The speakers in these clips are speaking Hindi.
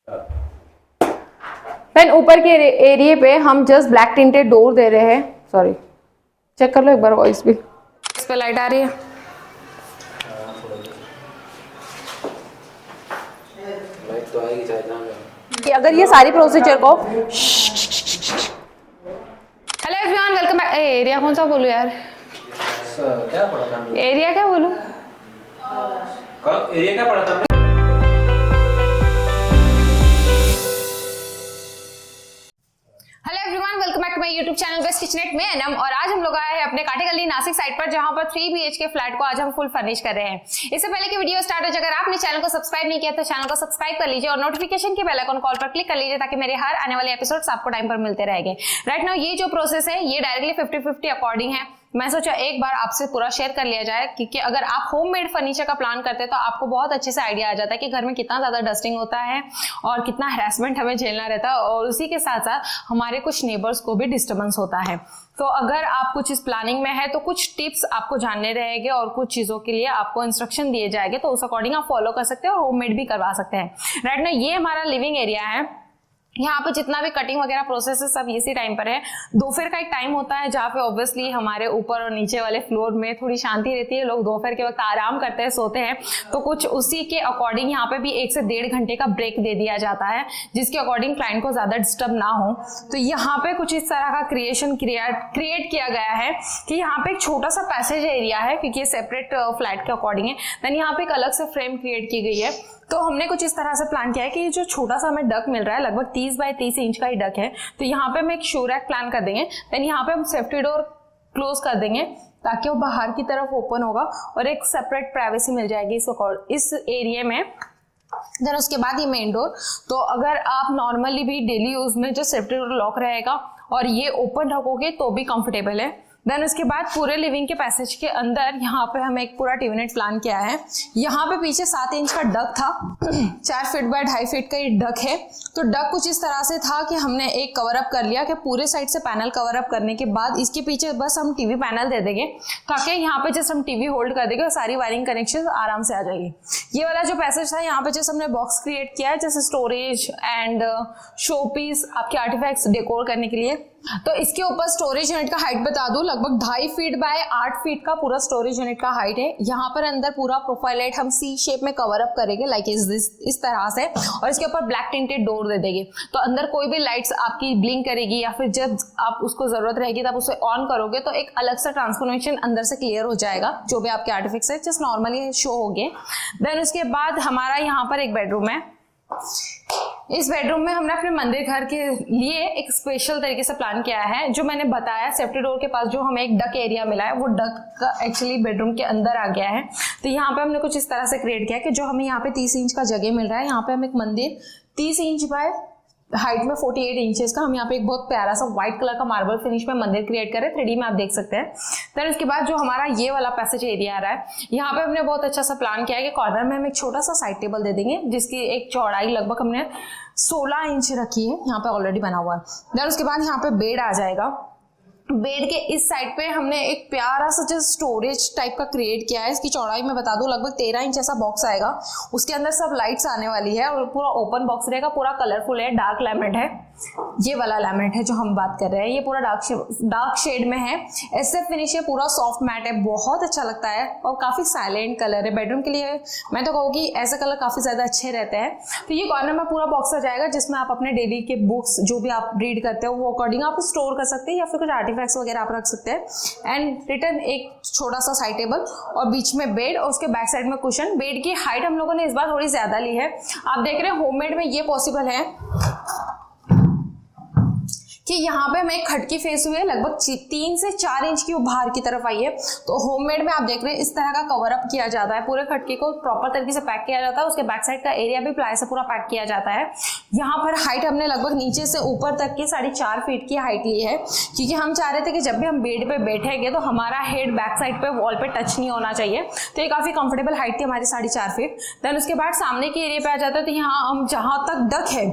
देन ऊपर के एरिया पे हम जस्ट ब्लैक टिंटेड डोर दे रहे हैं। सॉरी, चेक कर लो एक बार वॉइस भी। इस पे लाइट आ रही है, लाइट तो आएगी चाहे। अगर ये सारी प्रोसीजर को hello everyone welcome back. Area कौन सा बोलूं यार, क्या पढ़ा था? एरिया क्या बोलूं? एरिया क्या पढ़ा था? Hello everyone welcome back to my YouTube channel best kitchenette में एनम। और आज हम लोग आए हैं अपने काटे गली नासिक साइड पर, जहां पर 3 BHK फ्लैट को आज हम फुल फर्निश कर रहे हैं। इससे पहले कि वीडियो स्टार्ट हो जाए, अगर आपने चैनल को सब्सक्राइब नहीं किया तो चैनल को सब्सक्राइब कर लीजिए और नोटिफिकेशन के बेल आइकन कॉल पर क्लिक कर लीजिए, ताकि मेरे हर आने वाले एपिसोड्स आपको टाइम पर मिलते रहेंगे। राइट नाउ ये जो प्रोसेस है ये डायरेक्टली 50-50 अकॉर्डिंग है। मैं सोचा एक बार आपसे पूरा शेयर कर लिया जाए, क्योंकि अगर आप होममेड फर्नीचर का प्लान करते हैं तो आपको बहुत अच्छे से आइडिया आ जाता है कि घर में कितना ज्यादा डस्टिंग होता है और कितना हैरेसमेंट हमें झेलना रहता है, और उसी के साथ साथ हमारे कुछ नेबर्स को भी डिस्टर्बेंस होता है। तो अगर आप कुछ इस प्लानिंग में है तो कुछ टिप्स आपको जानने रहेंगे और कुछ चीजों के लिए आपको इंस्ट्रक्शन दिए जाएंगे, तो उस अकॉर्डिंग आप फॉलो कर सकते हैं और होममेड भी करवा सकते हैं। राइट ना, ये हमारा लिविंग एरिया है। यहाँ पे जितना भी कटिंग वगैरह प्रोसेस है सब इसी टाइम पर है। दोपहर का एक टाइम होता है जहाँ पे ऑब्वियसली हमारे ऊपर और नीचे वाले फ्लोर में थोड़ी शांति रहती है, लोग दोपहर के वक्त आराम करते हैं, सोते हैं, तो कुछ उसी के अकॉर्डिंग यहाँ पे भी 1 से 1.5 घंटे का ब्रेक दे दिया जाता है, जिसके अकॉर्डिंग क्लाइंट को ज्यादा डिस्टर्ब ना हो। तो यहाँ पे कुछ इस तरह का क्रिएट किया गया है कि यहाँ पे एक छोटा सा पैसेज एरिया है, क्योंकि ये सेपरेट फ्लैट के अकॉर्डिंग है। देन यहाँ पे एक अलग से फ्रेम क्रिएट की गई है। तो हमने कुछ इस तरह से प्लान किया है कि ये जो छोटा सा हमें डक मिल रहा है, लगभग 30 बाय 30 इंच का ही डक है, तो यहाँ पे हम एक शू रैक प्लान कर देंगे। देन यहाँ पे हम सेफ्टी डोर क्लोज कर देंगे ताकि वो बाहर की तरफ ओपन होगा और एक सेपरेट प्राइवेसी मिल जाएगी इस एरिया में। देन उसके बाद ये मेन डोर, तो अगर आप नॉर्मली भी डेली यूज में जो सेफ्टी डोर लॉक रहेगा और ये ओपन रखोगे तो भी कंफर्टेबल है। देन उसके बाद पूरे लिविंग के पैसेज के अंदर यहाँ पे हमें एक पूरा यूनिट प्लान किया है। यहाँ पे पीछे 7 इंच का डक था, 4 फीट बाय 2.5 फीट का ये डक है। तो डक कुछ इस तरह से था कि हमने एक कवर अप कर लिया कि पूरे साइड से पैनल कवर अप करने के बाद इसके पीछे बस हम टीवी पैनल दे देंगे, ताकि यहाँ पे जस्ट हम टीवी होल्ड कर देंगे और सारी वायरिंग कनेक्शन आराम से आ जाएगी। ये वाला जो पैसेज था यहाँ पे जस्ट हमने बॉक्स क्रिएट किया है, जैसे स्टोरेज एंड शो पीस, आपके आर्टिफैक्ट्स डेकोर करने के लिए। तो इसके ऊपर स्टोरेज यूनिट का हाइट बता दूं, लगभग 2.5 फीट बाय 8 फीट का पूरा स्टोरेज यूनिट का हाइट है। यहाँ पर अंदर पूरा प्रोफाइल लाइट हम सी शेप में कवर अप करेंगे, लाइक इस तरह से, और इसके ऊपर ब्लैक टिंटेड डोर दे देंगे। तो अंदर कोई भी लाइट्स आपकी ब्लिंक करेगी या फिर जब आप उसको जरूरत रहेगी तब उसे ऑन करोगे तो एक अलग सा ट्रांसफॉर्मेशन अंदर से क्लियर हो जाएगा, जो भी आपके आर्टिफिक्स है जस्ट नॉर्मली शो हो गए। देन उसके बाद हमारा यहाँ पर एक बेडरूम है। इस बेडरूम में हमने अपने मंदिर घर के लिए एक स्पेशल तरीके से प्लान किया है। जो मैंने बताया सेफ्टी डोर के पास जो हमें एक डक एरिया मिला है, वो डक का एक्चुअली बेडरूम के अंदर आ गया है। तो यहाँ पे हमने कुछ इस तरह से क्रिएट किया कि जो हमें यहाँ पे 30 इंच का जगह मिल रहा है, यहाँ पे हम एक मंदिर 30 इंच बाय हाइट में 48 इंचेस का, हम यहाँ पे एक बहुत प्यारा सा व्हाइट कलर का मार्बल फिनिश में मंदिर क्रिएट करें, 3D में आप देख सकते हैं। देन उसके बाद जो हमारा ये वाला पैसेज एरिया आ रहा है, यहाँ पे हमने बहुत अच्छा सा प्लान किया है कि कॉर्नर में हम एक छोटा सा साइड टेबल दे देंगे, जिसकी एक चौड़ाई लगभग हमने 16 इंच रखी है, यहाँ पे ऑलरेडी बना हुआ है। देन उसके बाद यहाँ पे बेड आ जाएगा। बेड के इस साइड पे हमने एक प्यारा सा जो स्टोरेज टाइप का क्रिएट किया है। इसकी चौड़ाई में बता दूं लगभग 13 इंच ऐसा बॉक्स आएगा, उसके अंदर सब लाइट्स आने वाली है और पूरा ओपन बॉक्स रहेगा, पूरा कलरफुल है, डार्क लैमिनेट है। ये वाला लैमिनेट है जो हम बात कर रहे हैं, ये पूरा डार्क शेड में है। ऐसे फिनिश है, पूरा सॉफ्ट मैट है, बहुत अच्छा लगता है और काफी साइलेंट कलर है। बेडरूम के लिए मैं तो कहूँगी ऐसे कलर काफी ज्यादा अच्छे रहते हैं। तो ये कॉर्नर में पूरा बॉक्स आ जाएगा, जिसमें आप अपने डेली के बुक्स जो भी आप रीड करते हो वो अकॉर्डिंग आप स्टोर कर सकते हैं, या फिर कुछ आर्टिफैक्ट्स वगैरह आप रख सकते हैं। एंड रिटर्न एक छोटा सा साइड टेबल और बीच में बेड और उसके बैक साइड में कुशन। बेड की हाइट हम लोगों ने इस बार थोड़ी ज्यादा ली है। आप देख रहे हैं होममेड में ये पॉसिबल है कि यहाँ पे हमें खटकी फेस हुई है, लगभग 3 से 4 इंच की बाहर की तरफ आई है। तो होममेड में आप देख रहे हैं इस तरह का कवर अप किया जाता है, पूरे खटके को प्रॉपर तरीके से पैक किया जाता है। उसके बैक साइड का एरिया भी प्लाई से पूरा पैक किया जाता है। यहाँ पर हाइट हमने लगभग नीचे से ऊपर तक की 4.5 फीट की हाइट ली है, क्योंकि हम चाह रहे थे कि जब भी हम बेड पे बैठेंगे तो हमारा हेड बैक साइड पे वॉल पे टच नहीं होना चाहिए। तो ये काफी कंफर्टेबल हाइट थी हमारी 4.5 फीट। देन उसके बाद सामने के एरिया पे आ जाता है, तो यहाँ हम जहां तक डक है,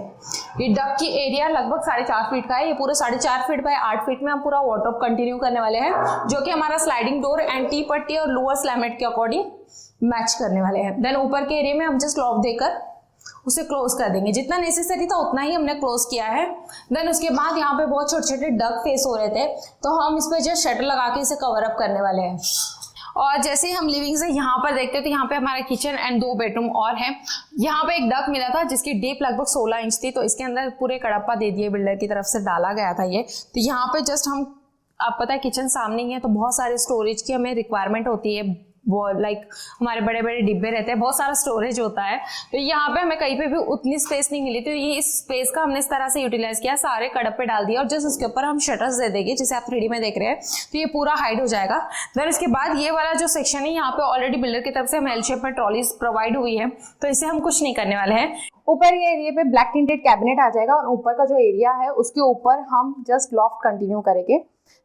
ये डक की एरिया लगभग 4.5 फीट का है। ये पूरे 4.5 फीट बाय 8 फीट में हम पूरा वार्डरोब कंटिन्यू करने वाले हैं, जो कि हमारा स्लाइडिंग डोर एंड टी पट्टी और लोअर स्लैमेट के अकॉर्डिंग मैच करने वाले हैं। देन ऊपर के एरिया में हम जस्ट लॉफ्ट देकर उसे क्लोज कर देंगे। जितना नेसेसरी था उतना ही हमने क्लोज किया है। देन उसके बाद यहाँ पे बहुत छोटे छोटे डग फेस हो रहे थे, तो हम इस पर जस्ट शटर लगा के इसे कवर अप करने वाले हैं। और जैसे ही हम लिविंग से यहाँ पर देखते हैं तो यहाँ पे हमारा किचन एंड 2 बेडरूम और है। यहाँ पे एक डक मिला था जिसकी डीप लगभग 16 इंच थी, तो इसके अंदर पूरे कड़प्पा दे दिए, बिल्डर की तरफ से डाला गया था ये। तो यहाँ पे जस्ट हम, आप पता है किचन सामने ही है, तो बहुत सारे स्टोरेज की हमें रिक्वायरमेंट होती है। वो लाइक हमारे बड़े बड़े डिब्बे रहते हैं, बहुत सारा स्टोरेज होता है, तो यहाँ पे हमें कहीं पे भी उतनी स्पेस नहीं मिली, तो ये इस स्पेस का हमने इस तरह से यूटिलाइज किया, सारे कड़प पे डाल दिया और जस्ट उसके ऊपर हम शटर्स दे देंगे, जिसे आप 3D में देख रहे हैं, तो ये पूरा हाइड हो जाएगा। देन इसके बाद ये वाला जो सेक्शन है, यहाँ पे ऑलरेडी बिल्डर की तरफ से हमें एल शेप में ट्रॉलीज प्रोवाइड हुई है, तो इसे हम कुछ नहीं करने वाले हैं। ऊपर ये एरिया पे ब्लैक टिंटेड कैबिनेट आ जाएगा और ऊपर का जो एरिया है उसके ऊपर हम जस्ट लॉफ्ट कंटिन्यू करेंगे।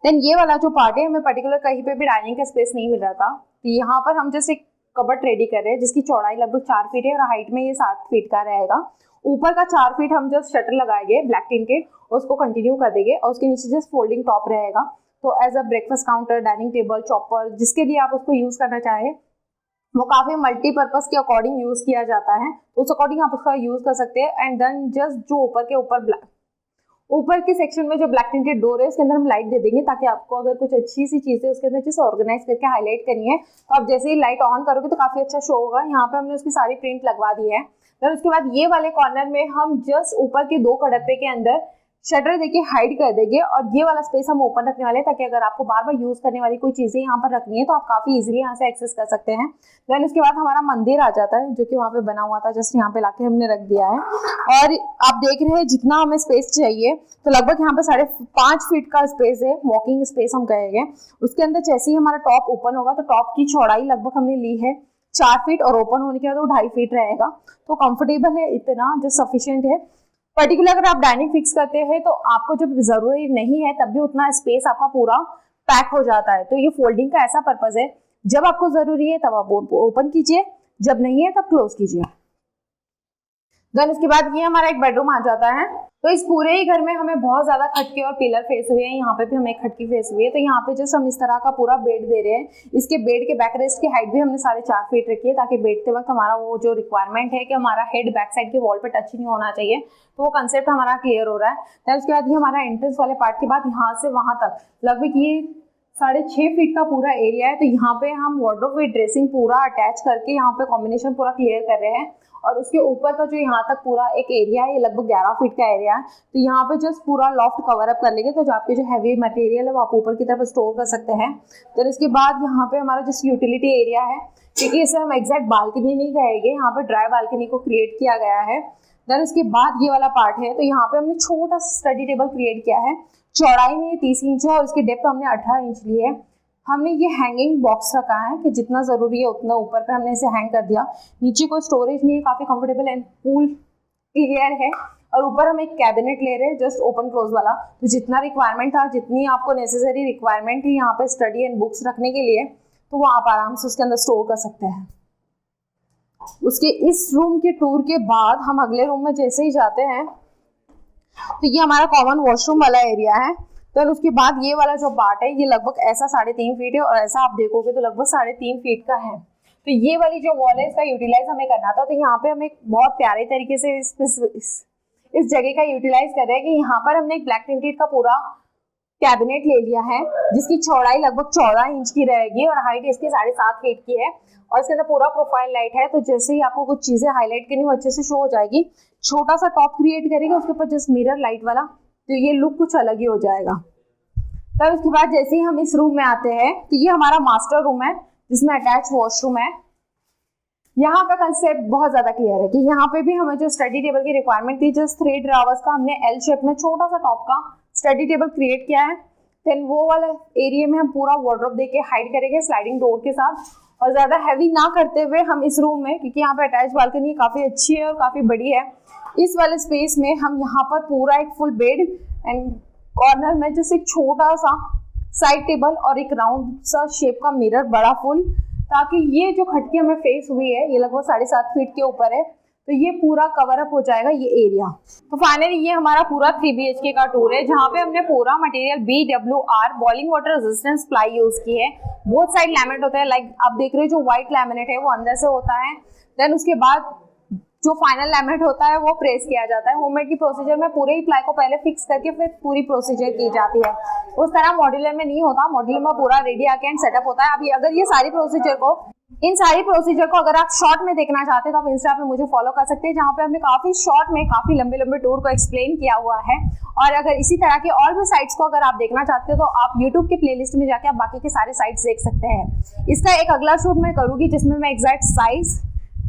देन ये वाला जो पार्ट है, हमें पर्टिकुलर कहीं पे भी डाइनिंग का स्पेस नहीं मिल रहा था, तो यहाँ पर हम जस्ट एक कबर्ड रेडी कर रहे हैं जिसकी चौड़ाई लगभग 4 फीट है और हाइट में ये 7 फीट का रहेगा। ऊपर का 4 फीट हम जस्ट शटर लगाएंगे ब्लैक टिंटेड, उसको कंटिन्यू कर देंगे और उसके नीचे जस्ट फोल्डिंग टॉप रहेगा। तो as a breakfast counter, dining table, chopper, जिसके लिए आप उसको यूज करना चाहे, वो काफी मल्टीपर्पज के अकॉर्डिंग यूज किया जाता है, तो उस अकॉर्डिंग आप उसका यूज कर सकते हैं। एंड देन जस्ट जो ऊपर के सेक्शन में जो ब्लैक टिंटेड डोर है उसके अंदर हम लाइट दे देंगे, ताकि आपको अगर कुछ अच्छी सी चीजें उसके अंदर जैसे ऑर्गेनाइज करके हाईलाइट करनी है, तो आप जैसे ही लाइट ऑन करोगे तो काफी अच्छा शो होगा। यहाँ पे हमने उसकी सारी प्रिंट लगवा दी है। फिर उसके बाद ये वाले कॉर्नर में हम जस्ट ऊपर के 2 कड़प्पे के अंदर शटर देके हाइड कर देंगे और ये वाला स्पेस हम ओपन रखने वाले हैं, ताकि अगर आपको बार बार यूज करने वाली कोई चीजें यहाँ पर रखनी है तो आप काफी इजीली यहाँ से एक्सेस कर सकते हैं। देन उसके बाद हमारा मंदिर आ जाता है, जो कि वहाँ पे बना हुआ था, जस्ट यहाँ पे लाके हमने रख दिया है। और आप देख रहे हैं जितना हमें स्पेस चाहिए, तो लगभग यहाँ पे 5.5 फीट का स्पेस है, वॉकिंग स्पेस हम कहेंगे। उसके अंदर जैसे ही हमारा टॉप ओपन होगा तो टॉप की चौड़ाई लगभग हमने ली है 4 फीट और ओपन होने के बाद वो 2.5 फीट रहेगा, तो कंफर्टेबल है, इतना जो सफिशियंट है। पर्टिकुलर अगर आप डाइनिंग फिक्स करते हैं तो आपको जब जरूरी नहीं है तब भी उतना स्पेस आपका पूरा पैक हो जाता है। तो ये फोल्डिंग का ऐसा पर्पस है, जब आपको जरूरी है तब आप ओपन कीजिए, जब नहीं है तब क्लोज कीजिए। देन उसके बाद ये हमारा एक बेडरूम आ जाता है। तो इस पूरे ही घर में हमें बहुत ज्यादा खटके और पिलर फेस हुए हैं, यहाँ पे भी हमें खटकी फेस हुई है, तो यहाँ पे जस्ट हम इस तरह का पूरा बेड दे रहे हैं। इसके बेड के बैक रेस्ट की हाइट भी हमने 4.5 फीट रखी है, ताकि बैठते वक्त हमारा वो जो रिक्वायरमेंट है कि हमारा हेड बैक साइड के वॉल पे टच नहीं होना चाहिए, तो वो कंसेप्ट हमारा क्लियर हो रहा है। देन उसके बाद ये हमारा एंट्रेंस वाले पार्ट के बाद यहाँ से वहां तक लगभग ये 6.5 फीट का पूरा एरिया है, तो यहाँ पे हम वार्डरोब विद ड्रेसिंग पूरा अटैच करके यहाँ पे कॉम्बिनेशन पूरा क्लियर कर रहे हैं। और उसके ऊपर का जो यहाँ तक पूरा एक एरिया है, ये लगभग 11 फीट का एरिया है, तो यहाँ पे जस्ट पूरा लॉफ्ट कवर अप कर लेंगे, तो जो आपके जो हैवी मटेरियल है वो आप ऊपर की तरफ स्टोर कर सकते हैं। तो इसके बाद यहाँ पे हमारा जो यूटिलिटी एरिया है, क्योंकि इसे हम एग्जैक्ट बालकनी नहीं कहेंगे, यहाँ पे ड्राई बालकनी को क्रिएट किया गया है। देन उसके बाद ये वाला पार्ट है, तो यहाँ पे हमने छोटा सा स्टडी टेबल क्रिएट किया है, चौड़ाई में 30 इंच है और इसकी डेप्थ हमने 18 इंच ली है। हमने ये हैंगिंग बॉक्स रखा है कि जितना जरूरी है उतना ऊपर पे हमने इसे हैंग कर दिया। नीचे कोई स्टोरेज नहीं है, काफी कंफर्टेबल एंड कूल क्लियर है। और ऊपर हम एक कैबिनेट ले रहे हैं जस्ट ओपन क्लोज वाला, तो जितना रिक्वायरमेंट था, जितनी आपको नेसेसरी रिक्वायरमेंट है यहाँ पे स्टडी एंड बुक्स रखने के लिए, तो वो आप आराम से उसके अंदर स्टोर कर सकते हैं। उसके इस रूम के टूर के बाद हम अगले रूम में जैसे ही जाते हैं, तो ये हमारा कॉमन वॉशरूम वाला एरिया है। तो उसके बाद ये वाला जो पार्ट है, ये लगभग ऐसा 3.5 फीट है और ऐसा आप देखोगे तो लगभग 3.5 फीट का है। तो ये वाली जो वॉल है इसका यूटिलाइज हमें करना था, तो यहाँ पे हम एक बहुत प्यारे तरीके से इस जगह का यूटिलाइज कर रहे हैं कि यहाँ पर हमने एक ब्लैक टिंटेड का पूरा कैबिनेट ले लिया है, जिसकी चौड़ाई लगभग 14 इंच की रहेगी और हाइट इसकी 7.5 फीट की है। और इसके अंदर पूरा प्रोफाइल लाइट है, तो जैसे ही आपको कुछ चीजें हाईलाइट करनी वो अच्छे से शो हो जाएगी। छोटा सा टॉप क्रिएट करेंगे, उसके ऊपर जस्ट मिरर लाइट वाला, तो ये लुक कुछ अलग ही हो जाएगा। तब उसके बाद जैसे ही हम इस रूम में आते हैं, तो ये हमारा मास्टर रूम है जिसमें अटैच वॉशरूम है। यहाँ का कंसेप्ट बहुत ज्यादा क्लियर है कि यहाँ पे भी हमें जो स्टडी टेबल की रिक्वायरमेंट थी, जस्ट 3 ड्रावर्स का हमने एल शेप में छोटा सा टॉप का स्टडी टेबल क्रिएट किया है। देन वो वाला एरिया में हम पूरा वार्डरोब देके हाइड करेंगे स्लाइडिंग डोर के साथ, और ज्यादा हैवी ना करते हुए हम इस रूम में, क्योंकि यहाँ पे अटैच बालकनी काफी अच्छी है और काफी बड़ी है, इस वाले स्पेस में हम यहाँ पर पूरा एक फुल बेड एंड कॉर्नर में जैसे एक छोटा सा साइड टेबल और एक राउंड सा शेप का मिरर बड़ा फुल, ताकि ये जो खटकी हमें फेस हुई है, ये लगभग 7.5 फीट के ऊपर है, तो ये पूरा कवर अप हो जाएगा ये एरिया। तो फाइनली ये हमारा पूरा 3 BHK का टूर है, जहाँ पे हमने पूरा material BWR boiling water resistance ply use की है। बोथ साइड लैमिनेट होता है, लाइक आप देख रहे हो जो व्हाइट लैमिनेट है वो अंदर से होता है। देन उसके बाद जो फाइनल लैमिनेट होता है वो प्रेस किया जाता है। होममेड की प्रोसीजर में पूरे ही प्लाई को पहले फिक्स करके फिर पूरी प्रोसीजर की जाती है। उस तरह मॉड्यूलर में नहीं होता, मॉड्यूलर में पूरा रेडी आके एंड सेटअप होता है। अभी अगर ये सारी प्रोसीजर को अगर आप शॉर्ट में देखना चाहते हैं तो आप इंस्टा पे मुझे फॉलो कर सकते हैं, जहाँ पे हमने काफी शॉर्ट में काफी लंबे टूर को एक्सप्लेन किया हुआ है। और अगर इसी तरह के और भी साइट्स को अगर आप देखना चाहते हो तो आप यूट्यूब के प्लेलिस्ट में जाके आप बाकी के सारे साइट्स देख सकते हैं। इसका एक अगला शूट मैं करूंगी जिसमें मैं exact size,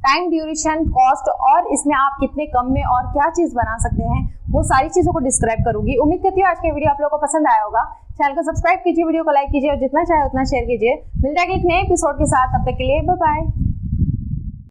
time duration, cost और इसमें आप कितने कम में और क्या चीज बना सकते हैं वो सारी चीजों को डिस्क्राइब करूंगी। उम्मीद करती हूँ आज के वीडियो आप लोगों को पसंद आया होगा। चैनल को सब्सक्राइब कीजिए, वीडियो को लाइक कीजिए और जितना चाहे उतना शेयर कीजिए। मिलते हैं एक नए एपिसोड के साथ, तब तक के लिए बाय बाय।